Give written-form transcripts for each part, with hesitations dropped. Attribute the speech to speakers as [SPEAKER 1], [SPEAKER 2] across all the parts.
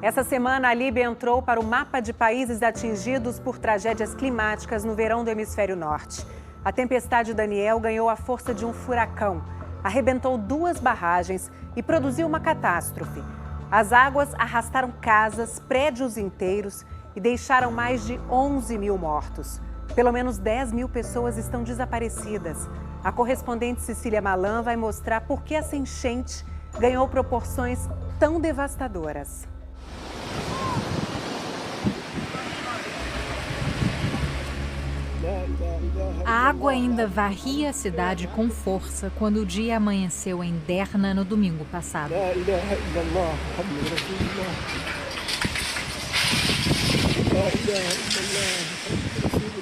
[SPEAKER 1] Essa semana, a Líbia entrou para o mapa de países atingidos por tragédias climáticas no verão do hemisfério norte. A tempestade Daniel ganhou a força de um furacão, arrebentou 2 barragens e produziu uma catástrofe. As águas arrastaram casas, prédios inteiros e deixaram mais de 11 mil mortos. Pelo menos 10 mil pessoas estão desaparecidas. A correspondente Cecília Malan vai mostrar por que essa enchente ganhou proporções tão devastadoras.
[SPEAKER 2] A água ainda varria a cidade com força quando o dia amanheceu em Derna no domingo passado.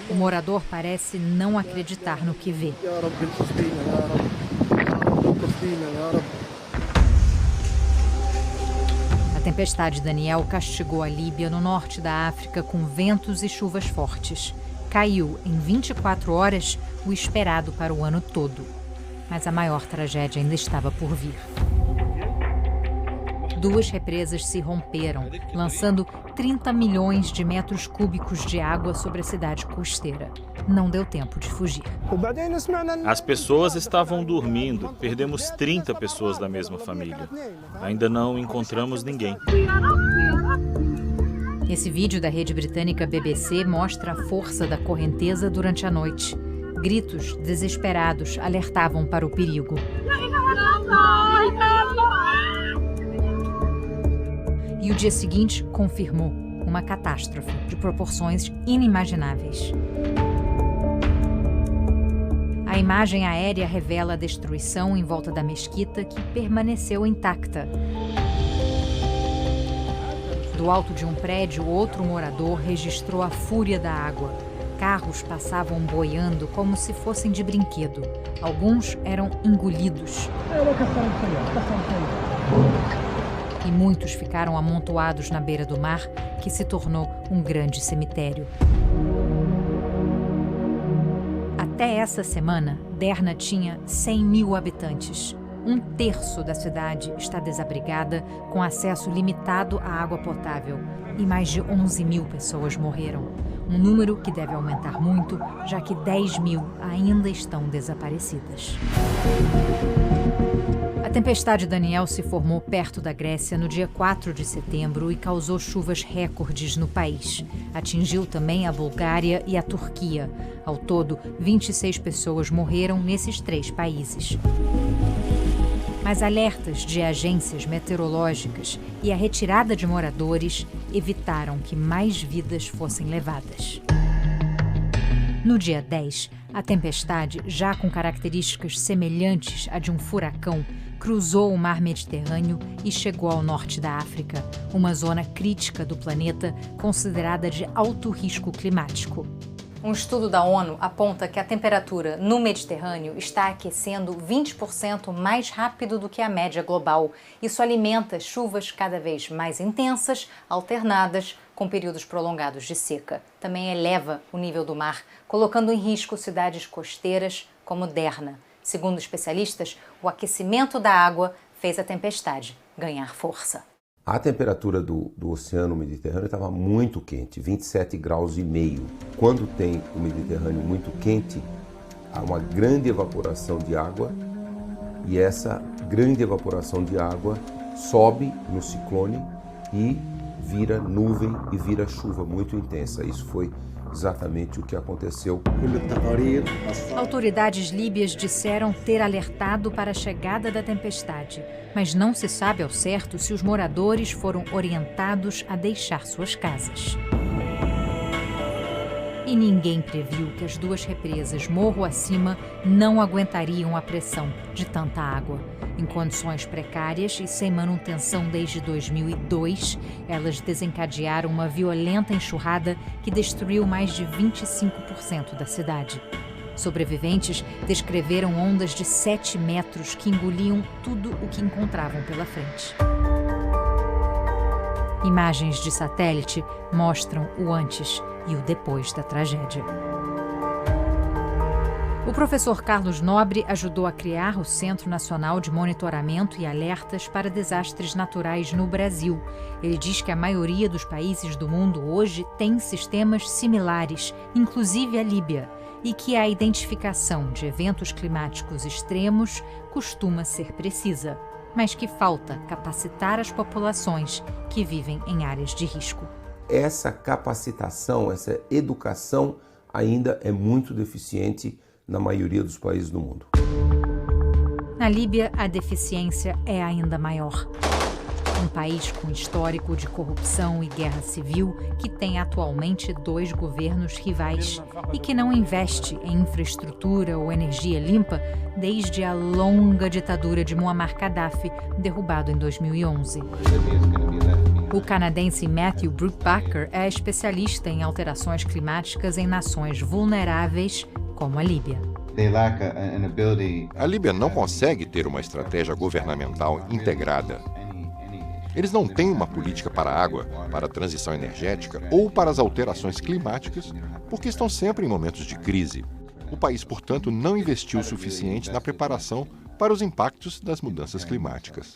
[SPEAKER 2] O morador parece não acreditar no que vê. A tempestade Daniel castigou a Líbia, no norte da África, com ventos e chuvas fortes. Caiu em 24 horas o esperado para o ano todo. Mas a maior tragédia ainda estava por vir. 2 represas se romperam, lançando 30 milhões de metros cúbicos de água sobre a cidade costeira. Não deu tempo de fugir.
[SPEAKER 3] As pessoas estavam dormindo. Perdemos 30 pessoas da mesma família. Ainda não encontramos ninguém.
[SPEAKER 2] Esse vídeo da rede britânica BBC mostra a força da correnteza durante a noite. Gritos desesperados alertavam para o perigo. E o dia seguinte confirmou uma catástrofe de proporções inimagináveis. A imagem aérea revela a destruição em volta da mesquita, que permaneceu intacta. Do alto de um prédio, outro morador registrou a fúria da água. Carros passavam boiando como se fossem de brinquedo. Alguns eram engolidos. E muitos ficaram amontoados na beira do mar, que se tornou um grande cemitério. Até essa semana, Derna tinha 100 mil habitantes. 1/3 da cidade está desabrigada, com acesso limitado à água potável. E mais de 11 mil pessoas morreram. Um número que deve aumentar muito, já que 10 mil ainda estão desaparecidas. A tempestade Daniel se formou perto da Grécia no dia 4 de setembro e causou chuvas recordes no país. Atingiu também a Bulgária e a Turquia. Ao todo, 26 pessoas morreram nesses 3 países. Mas alertas de agências meteorológicas e a retirada de moradores evitaram que mais vidas fossem levadas. No dia 10, a tempestade, já com características semelhantes à de um furacão, cruzou o mar Mediterrâneo e chegou ao norte da África, uma zona crítica do planeta considerada de alto risco climático. Um estudo da ONU aponta que a temperatura no Mediterrâneo está aquecendo 20% mais rápido do que a média global. Isso alimenta chuvas cada vez mais intensas, alternadas, com períodos prolongados de seca. Também eleva o nível do mar, colocando em risco cidades costeiras como Derna. Segundo especialistas, o aquecimento da água fez a tempestade ganhar força.
[SPEAKER 4] A temperatura do Oceano Mediterrâneo estava muito quente, 27 graus e meio. Quando tem o Mediterrâneo muito quente, há uma grande evaporação de água e essa grande evaporação de água sobe no ciclone e vira nuvem e vira chuva muito intensa. Isso foi exatamente o que aconteceu.
[SPEAKER 2] Autoridades líbias disseram ter alertado para a chegada da tempestade, mas não se sabe ao certo se os moradores foram orientados a deixar suas casas. E ninguém previu que as 2 represas morro acima não aguentariam a pressão de tanta água. Em condições precárias e sem manutenção desde 2002, elas desencadearam uma violenta enxurrada que destruiu mais de 25% da cidade. Sobreviventes descreveram ondas de 7 metros que engoliam tudo o que encontravam pela frente. Imagens de satélite mostram o antes e o depois da tragédia. O professor Carlos Nobre ajudou a criar o Centro Nacional de Monitoramento e Alertas para Desastres Naturais no Brasil. Ele diz que a maioria dos países do mundo hoje tem sistemas similares, inclusive a Líbia, e que a identificação de eventos climáticos extremos costuma ser precisa, mas que falta capacitar as populações que vivem em áreas de risco.
[SPEAKER 4] Essa capacitação, essa educação ainda é muito deficiente na maioria dos países do mundo.
[SPEAKER 2] Na Líbia, a deficiência é ainda maior. Um país com histórico de corrupção e guerra civil, que tem atualmente 2 governos rivais e que não investe em infraestrutura ou energia limpa desde a longa ditadura de Muammar Gaddafi, derrubado em 2011. O canadense Matthew Brubaker é especialista em alterações climáticas em nações vulneráveis como a Líbia.
[SPEAKER 5] A Líbia não consegue ter uma estratégia governamental integrada. Eles não têm uma política para a água, para a transição energética ou para as alterações climáticas, porque estão sempre em momentos de crise. O país, portanto, não investiu o suficiente na preparação para os impactos das mudanças climáticas.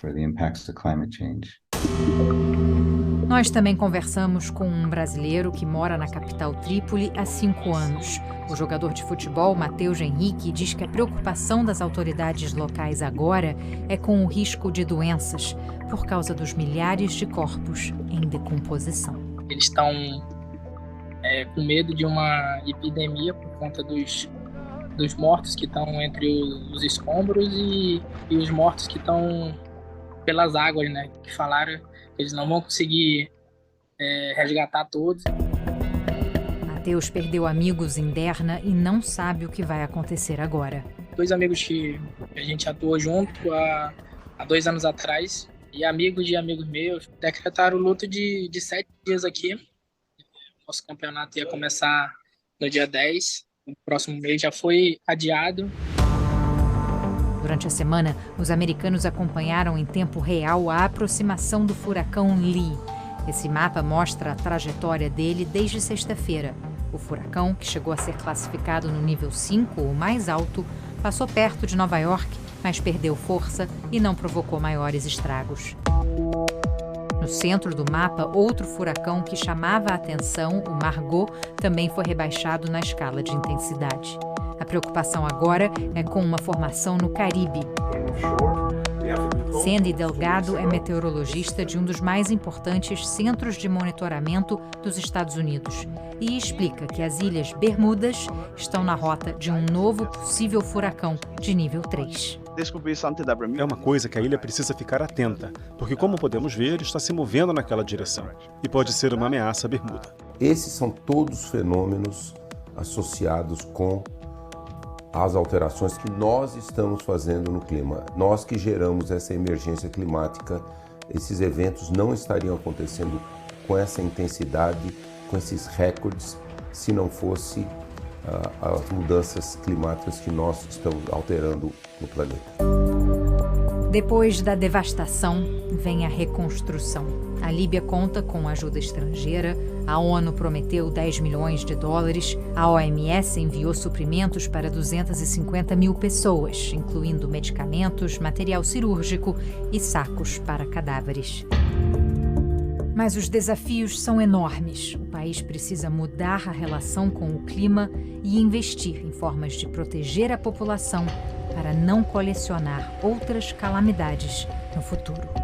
[SPEAKER 2] Nós também conversamos com um brasileiro que mora na capital Trípoli há 5 anos. O jogador de futebol, Matheus Henrique, diz que a preocupação das autoridades locais agora é com o risco de doenças, por causa dos milhares de corpos em decomposição.
[SPEAKER 6] Eles estão com medo de uma epidemia por conta dos mortos que estão entre os escombros e os mortos que estão pelas águas, né? Que falaram que eles não vão conseguir resgatar todos.
[SPEAKER 2] Matheus perdeu amigos em Derna e não sabe o que vai acontecer agora.
[SPEAKER 6] 2 amigos que a gente atuou junto há 2 anos atrás, e amigos de amigos meus, decretaram o luto de 7 dias aqui. Nosso campeonato ia começar no dia 10, o próximo mês já foi adiado.
[SPEAKER 2] Durante a semana, os americanos acompanharam em tempo real a aproximação do furacão Lee. Esse mapa mostra a trajetória dele desde sexta-feira. O furacão, que chegou a ser classificado no nível 5, o mais alto, passou perto de Nova York, mas perdeu força e não provocou maiores estragos. No centro do mapa, outro furacão que chamava a atenção, o Margot, também foi rebaixado na escala de intensidade. A preocupação agora é com uma formação no Caribe. Sandy Delgado é meteorologista de um dos mais importantes centros de monitoramento dos Estados Unidos e explica que as Ilhas Bermudas estão na rota de um novo possível furacão de nível 3.
[SPEAKER 7] É uma coisa que a ilha precisa ficar atenta, porque, como podemos ver, está se movendo naquela direção e pode ser uma ameaça à Bermuda.
[SPEAKER 4] Esses são todos fenômenos associados com as alterações que nós estamos fazendo no clima. Nós que geramos essa emergência climática, esses eventos não estariam acontecendo com essa intensidade, com esses recordes, se não fosse as mudanças climáticas que nós estamos alterando no planeta.
[SPEAKER 2] Depois da devastação, vem a reconstrução. A Líbia conta com ajuda estrangeira, a ONU prometeu 10 milhões de dólares, a OMS enviou suprimentos para 250 mil pessoas, incluindo medicamentos, material cirúrgico e sacos para cadáveres. Mas os desafios são enormes. O país precisa mudar a relação com o clima e investir em formas de proteger a população para não colecionar outras calamidades no futuro.